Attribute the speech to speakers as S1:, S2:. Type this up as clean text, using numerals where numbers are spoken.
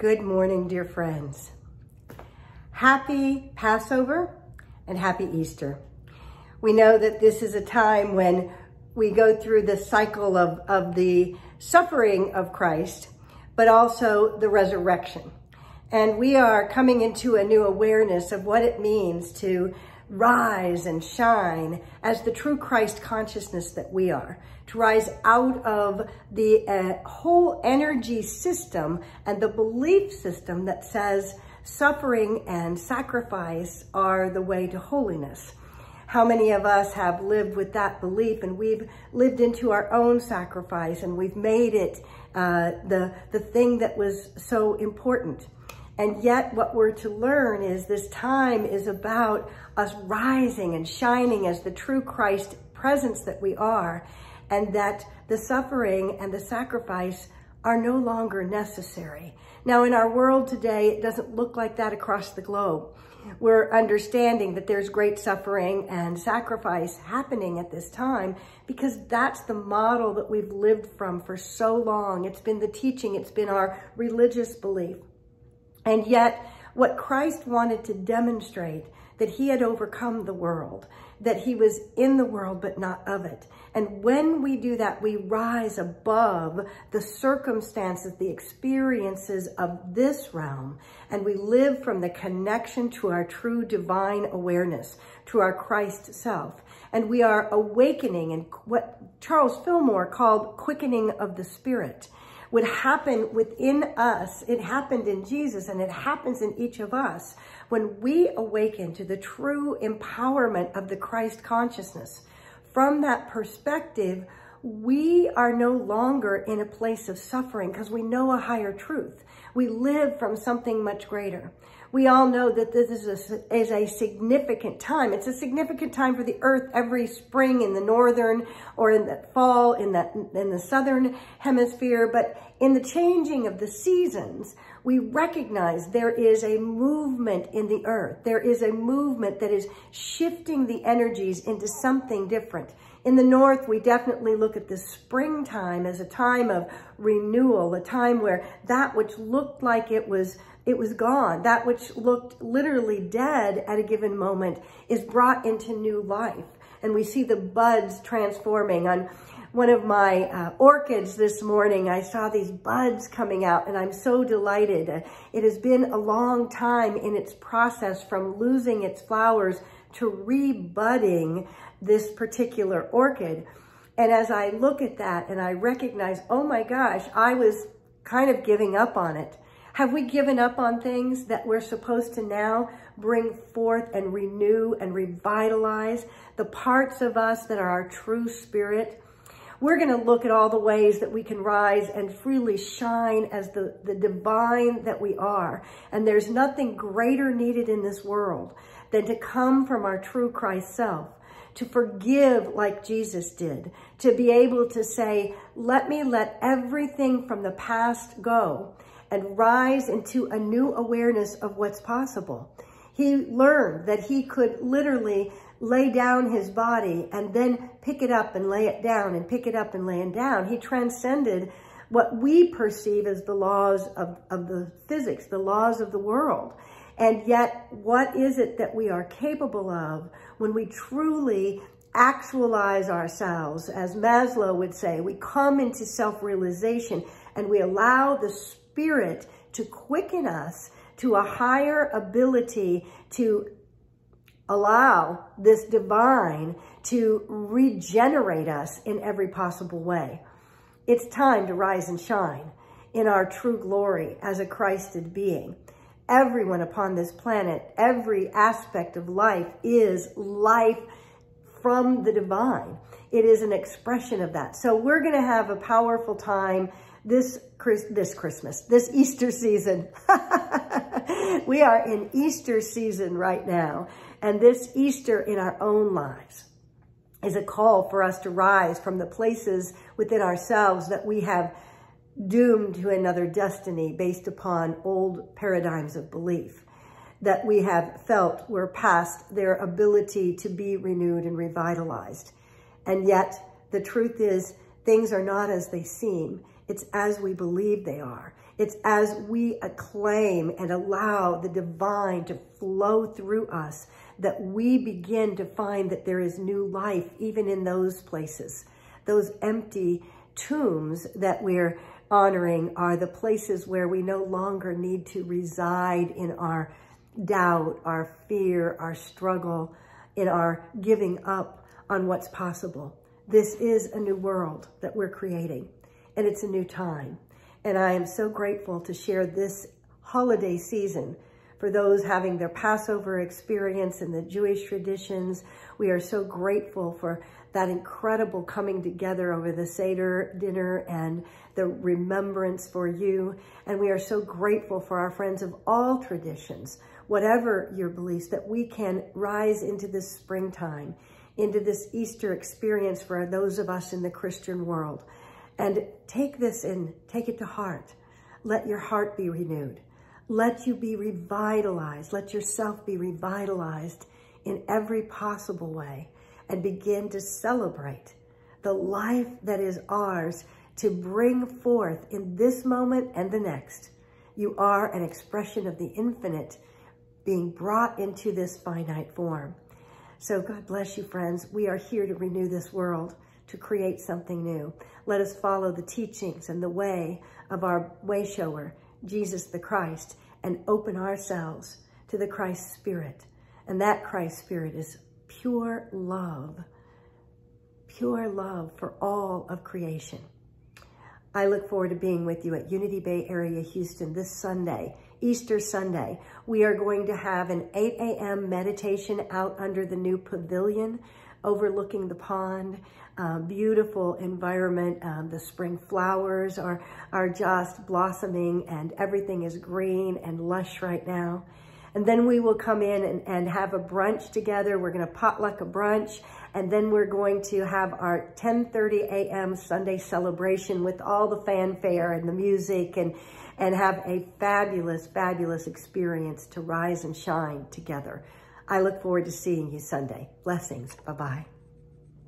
S1: Good morning, dear friends. Happy Passover and happy Easter. We know that this is a time when we go through the cycle of the suffering of Christ, but also the resurrection. And we are coming into a new awareness of what it means to rise and shine as the true Christ consciousness that we are, to rise out of the whole energy system and the belief system that says suffering and sacrifice are the way to holiness. How many of us have lived with that belief, and we've lived into our own sacrifice, and we've made it the thing that was so important. And yet what we're to learn is this time is about us rising and shining as the true Christ presence that we are, and that the suffering and the sacrifice are no longer necessary. Now, in our world today, it doesn't look like that across the globe. We're understanding that there's great suffering and sacrifice happening at this time because that's the model that we've lived from for so long. It's been the teaching, it's been our religious belief. And yet, what Christ wanted to demonstrate, that he had overcome the world, that he was in the world but not of it. And when we do that, we rise above the circumstances, the experiences of this realm, and we live from the connection to our true divine awareness, to our Christ self. And we are awakening in what Charles Fillmore called quickening of the spirit. Would happen within us. It happened in Jesus, and it happens in each of us when we awaken to the true empowerment of the Christ consciousness. From that perspective, we are no longer in a place of suffering because we know a higher truth. We live from something much greater. We all know that this is a significant time. It's a significant time for the earth every spring in the northern or in the fall in the southern hemisphere. But in the changing of the seasons, we recognize there is a movement in the earth. There is a movement that is shifting the energies into something different. In the north, we definitely look at the springtime as a time of renewal, a time where that which looked like it was gone, that which looked literally dead at a given moment is brought into new life. And we see the buds transforming. On one of my orchids this morning, I saw these buds coming out, and I'm so delighted. It has been a long time in its process from losing its flowers to rebudding this particular orchid. And as I look at that and I recognize, oh my gosh, I was kind of giving up on it. Have we given up on things that we're supposed to now bring forth and renew and revitalize the parts of us that are our true spirit? We're going to look at all the ways that we can rise and freely shine as the divine that we are. And there's nothing greater needed in this world than to come from our true Christ self, to forgive like Jesus did, to be able to say, let me let everything from the past go and rise into a new awareness of what's possible. He learned that he could literally lay down his body and then pick it up and lay it down and pick it up and lay it down. He transcended what we perceive as the laws of the physics, the laws of the world. And yet, what is it that we are capable of when we truly actualize ourselves? As Maslow would say, we come into self-realization and we allow the Spirit to quicken us to a higher ability to allow this divine to regenerate us in every possible way. It's time to rise and shine in our true glory as a Christed being. Everyone upon this planet, every aspect of life is life from the divine. It is an expression of that. So we're going to have a powerful time this Easter season. We are in Easter season right now. And this Easter in our own lives is a call for us to rise from the places within ourselves that we have doomed to another destiny based upon old paradigms of belief that we have felt were past their ability to be renewed and revitalized. And yet the truth is things are not as they seem. It's as we believe they are. It's as we acclaim and allow the divine to flow through us that we begin to find that there is new life even in those places. Those empty tombs that we're honoring are the places where we no longer need to reside in our doubt, our fear, our struggle, in our giving up on what's possible. This is a new world that we're creating, and it's a new time. And I am so grateful to share this holiday season for those having their Passover experience in the Jewish traditions. We are so grateful for that incredible coming together over the Seder dinner and the remembrance for you. And we are so grateful for our friends of all traditions, whatever your beliefs, that we can rise into this springtime, into this Easter experience for those of us in the Christian world. And take this in, take it to heart. Let your heart be renewed. Let you be revitalized. Let yourself be revitalized in every possible way, and begin to celebrate the life that is ours to bring forth in this moment and the next. You are an expression of the infinite being brought into this finite form. So God bless you, friends. We are here to renew this world, to create something new. Let us follow the teachings and the way of our way shower, Jesus the Christ, and open ourselves to the Christ Spirit. And that Christ Spirit is pure love for all of creation. I look forward to being with you at Unity Bay Area, Houston, this Sunday, Easter Sunday. We are going to have an 8 a.m. meditation out under the new pavilion overlooking the pond. Beautiful environment. The spring flowers are just blossoming, and everything is green and lush right now. And then we will come in and have a brunch together. We're going to potluck a brunch, and then we're going to have our 10:30 a.m. Sunday celebration with all the fanfare and the music, and have a fabulous, fabulous experience to rise and shine together. I look forward to seeing you Sunday. Blessings. Bye-bye.